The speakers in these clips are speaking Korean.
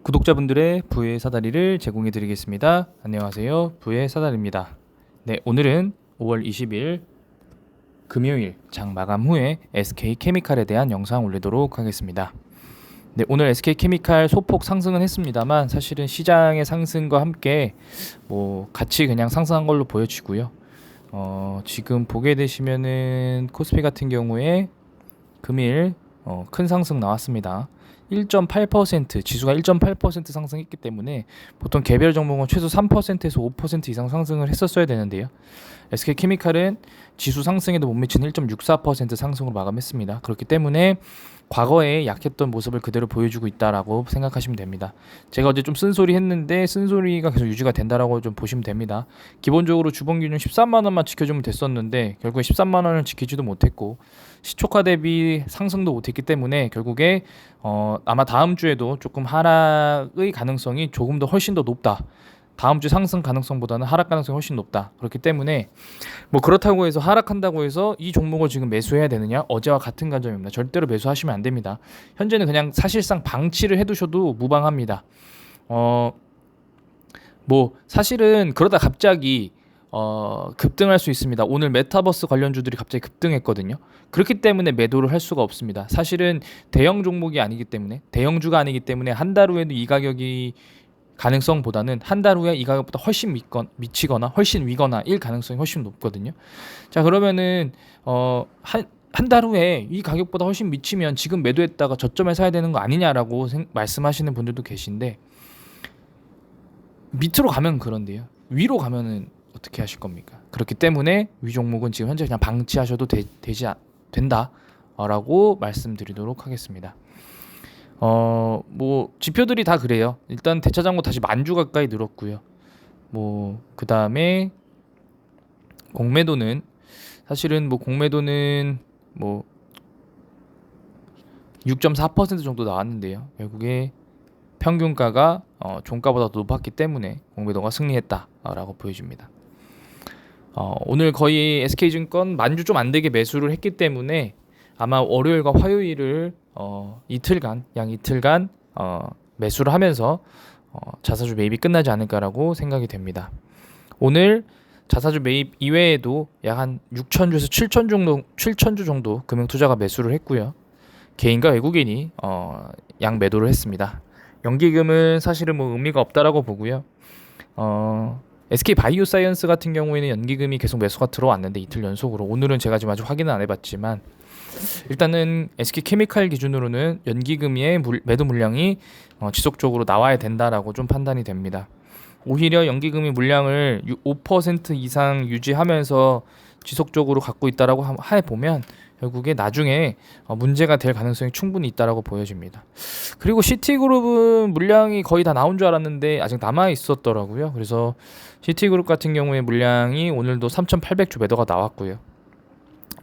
구독자분들의 부의 사다리를 제공해 드리겠습니다. 안녕하세요. 부의 사다리입니다. 네, 오늘은 5월 20일 금요일 장 마감 후에 SK케미칼에 대한 영상 올리도록 하겠습니다. 네, 오늘 SK케미칼 소폭 상승은 했습니다만 사실은 시장의 상승과 함께 같이 그냥 상승한 걸로 보여지고요. 지금 보게 되시면은 코스피 같은 경우에 금일 큰 상승 나왔습니다. 1.8% 지수가 1.8% 상승했기 때문에 보통 개별 종목은 최소 3%에서 5% 이상 상승을 했었어야 되는데요. SK케미칼은 지수 상승에도 못 미치는 1.64% 상승으로 마감했습니다. 그렇기 때문에 과거에 약했던 모습을 그대로 보여주고 있다라고 생각하시면 됩니다. 제가 어제 좀 쓴소리 했는데 쓴소리가 계속 유지가 된다라고 좀 보시면 됩니다. 기본적으로 주봉 기준 13만 원만 지켜주면 됐었는데 결국에 13만 원을 지키지도 못했고 시초가 대비 상승도 못했기 때문에 결국에 아마 다음 주에도 조금 하락의 가능성이 조금 더 훨씬 더 높다. 다음 주 상승 가능성보다는 하락 가능성이 훨씬 높다. 그렇기 때문에 그렇다고 해서 하락한다고 해서 이 종목을 지금 매수해야 되느냐? 어제와 같은 관점입니다. 절대로 매수하시면 안 됩니다. 현재는 그냥 사실상 방치를 해두셔도 무방합니다. 사실은 그러다 갑자기 급등할 수 있습니다. 오늘 메타버스 관련주들이 갑자기 급등했거든요. 그렇기 때문에 매도를 할 수가 없습니다. 사실은 대형 종목이 아니기 때문에 대형주가 아니기 때문에 한 달 후에도 이 가격이 가능성보다는 한 달 후에 이 가격보다 훨씬 미치거나 훨씬 위거나 일 가능성이 훨씬 높거든요. 자, 그러면은 한 달 후에 이 가격보다 훨씬 미치면 지금 매도했다가 저점에 사야 되는 거 아니냐라고 말씀하시는 분들도 계신데 밑으로 가면 그런데요. 위로 가면은 어떻게 하실 겁니까? 그렇기 때문에 위 종목은 지금 현재 그냥 방치하셔도 된다라고 말씀드리도록 하겠습니다. 지표들이 다 그래요. 일단 대차장고 다시 만주 가까이 늘었고요. 그 다음에 공매도는 사실은 공매도는 6.4% 정도 나왔는데요. 결국에 평균가가 종가보다 더 높았기 때문에 공매도가 승리했다라고 보여집니다. 오늘 거의 SK증권 만주 좀 안 되게 매수를 했기 때문에 아마 월요일과 화요일을 양 이틀간 매수를 하면서 자사주 매입이 끝나지 않을까라고 생각이 됩니다. 오늘 자사주 매입 이외에도 약 한 6천주에서 7천주 정도 금융투자가 매수를 했고요. 개인과 외국인이 양 매도를 했습니다. 연기금은 사실은 의미가 없다라고 보고요. SK바이오사이언스 같은 경우에는 연기금이 계속 매수가 들어왔는데 이틀 연속으로 오늘은 제가 지금 아직 확인은 안 해봤지만 일단은 SK케미칼 기준으로는 연기금의 매도 물량이 지속적으로 나와야 된다라고 좀 판단이 됩니다. 오히려 연기금이 물량을 5% 이상 유지하면서 지속적으로 갖고 있다라고 해보면 결국에 나중에 문제가 될 가능성이 충분히 있다라고 보여집니다. 그리고 시티그룹은 물량이 거의 다 나온 줄 알았는데 아직 남아 있었더라고요. 그래서 시티그룹 같은 경우에 물량이 오늘도 3,800주 매도가 나왔고요.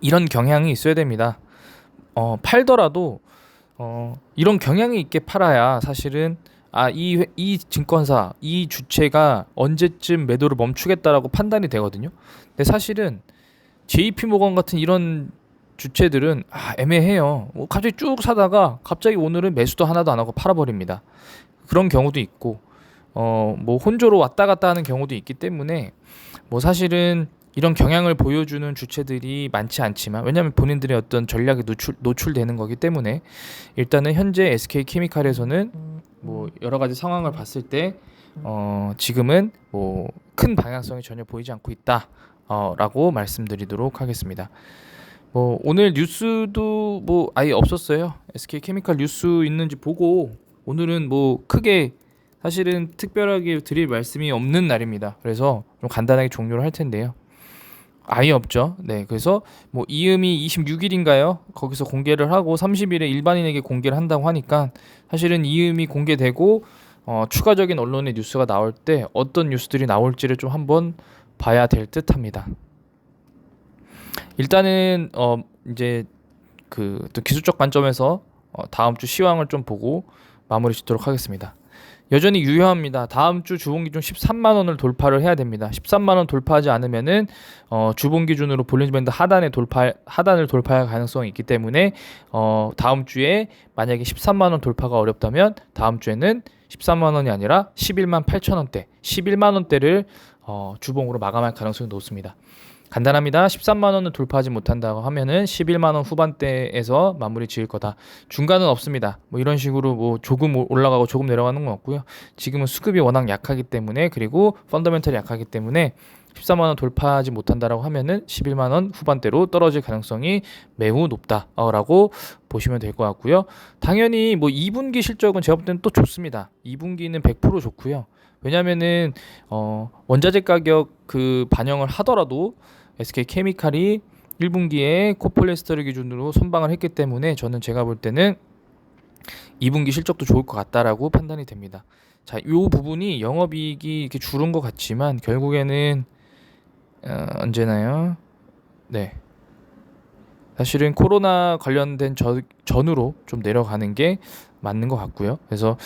이런 경향이 있어야 됩니다. 팔더라도 이런 경향이 있게 팔아야 사실은 이 증권사, 이 주체가 언제쯤 매도를 멈추겠다라고 판단이 되거든요. 근데 사실은 JP모건 같은 이런 주체들은 애매해요. 갑자기 쭉 사다가 갑자기 오늘은 매수도 하나도 안 하고 팔아버립니다. 그런 경우도 있고 혼조로 왔다 갔다 하는 경우도 있기 때문에 사실은 이런 경향을 보여주는 주체들이 많지 않지만 왜냐하면 본인들의 어떤 전략에 노출되는 거기 때문에 일단은 현재 SK케미칼에서는 여러 가지 상황을 봤을 때 지금은 큰 방향성이 전혀 보이지 않고 있다라고 말씀드리도록 하겠습니다. 오늘 뉴스도 아예 없었어요. SK케미칼 뉴스 있는지 보고 오늘은 크게 사실은 특별하게 드릴 말씀이 없는 날입니다. 그래서 좀 간단하게 종료를 할 텐데요. 아예 없죠. 네, 그래서 이음이 26일인가요? 거기서 공개를 하고 30일에 일반인에게 공개를 한다고 하니까 사실은 이음이 공개되고 추가적인 언론의 뉴스가 나올 때 어떤 뉴스들이 나올지를 좀 한번 봐야 될 듯합니다. 일단은 이제 또 기술적 관점에서 다음 주 시황을 좀 보고 마무리 짓도록 하겠습니다. 여전히 유효합니다. 다음 주 주봉 기준 13만 원을 돌파를 해야 됩니다. 13만 원 돌파하지 않으면은 주봉 기준으로 볼린저 밴드 하단을 돌파할 가능성이 있기 때문에 다음 주에 만약에 13만 원 돌파가 어렵다면 다음 주에는 13만 원이 아니라 11만 8천 원대, 11만 원대를 주봉으로 마감할 가능성이 높습니다. 간단합니다. 13만 원을 돌파하지 못한다고 하면은 11만 원 후반대에서 마무리 지을 거다. 중간은 없습니다. 뭐 이런 식으로 뭐 조금 올라가고 조금 내려가는 건 없고요. 지금은 수급이 워낙 약하기 때문에, 그리고 펀더멘털이 약하기 때문에 13만 원 돌파하지 못한다라고 하면은 11만 원 후반대로 떨어질 가능성이 매우 높다라고 보시면 될 것 같고요. 당연히 뭐 2분기 실적은 제가 볼 때는 또 좋습니다. 2분기는 100% 좋고요. 왜냐면은 원자재 가격 그 반영을 하더라도 SK케미칼이 1분기에 코폴리에스테르 기준으로 선방을 했기 때문에 저는 제가 볼 때는 2분기 실적도 좋을 것 같다라고 판단이 됩니다. 자, 이 부분이 영업이익이 이렇게 줄은 것 같지만 결국에는 언제나요? 네, 사실은 코로나 관련된 전후로 좀 내려가는 게 맞는 것 같고요. 그래서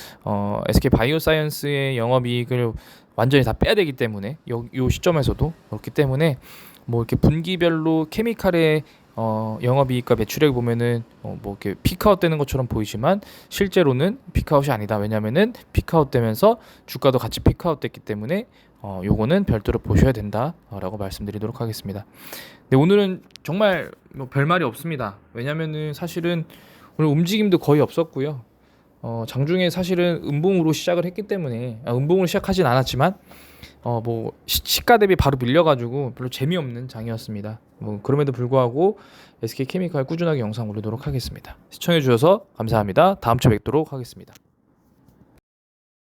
SK 바이오사이언스의 영업이익을 완전히 다 빼야 되기 때문에 요 시점에서도 그렇기 때문에 뭐 이렇게 분기별로 케미칼의 영업이익과 매출액 보면은 뭐 이렇게 피크아웃 되는 것처럼 보이지만 실제로는 피크아웃이 아니다. 왜냐면은 피크아웃 되면서 주가도 같이 피크아웃 됐기 때문에 요거는 별도로 보셔야 된다라고 말씀드리도록 하겠습니다. 네, 오늘은 정말 뭐 별말이 없습니다. 왜냐면은 사실은 오늘 움직임도 거의 없었고요. 장중에 사실은 음봉으로 시작을 했기 때문에 음봉으로 시작하진 않았지만 뭐 시가 대비 바로 밀려가지고 별로 재미없는 장이었습니다. 뭐 그럼에도 불구하고 SK케미칼 꾸준하게 영상 올리도록 하겠습니다. 시청해주셔서 감사합니다. 다음 주에 뵙도록 하겠습니다.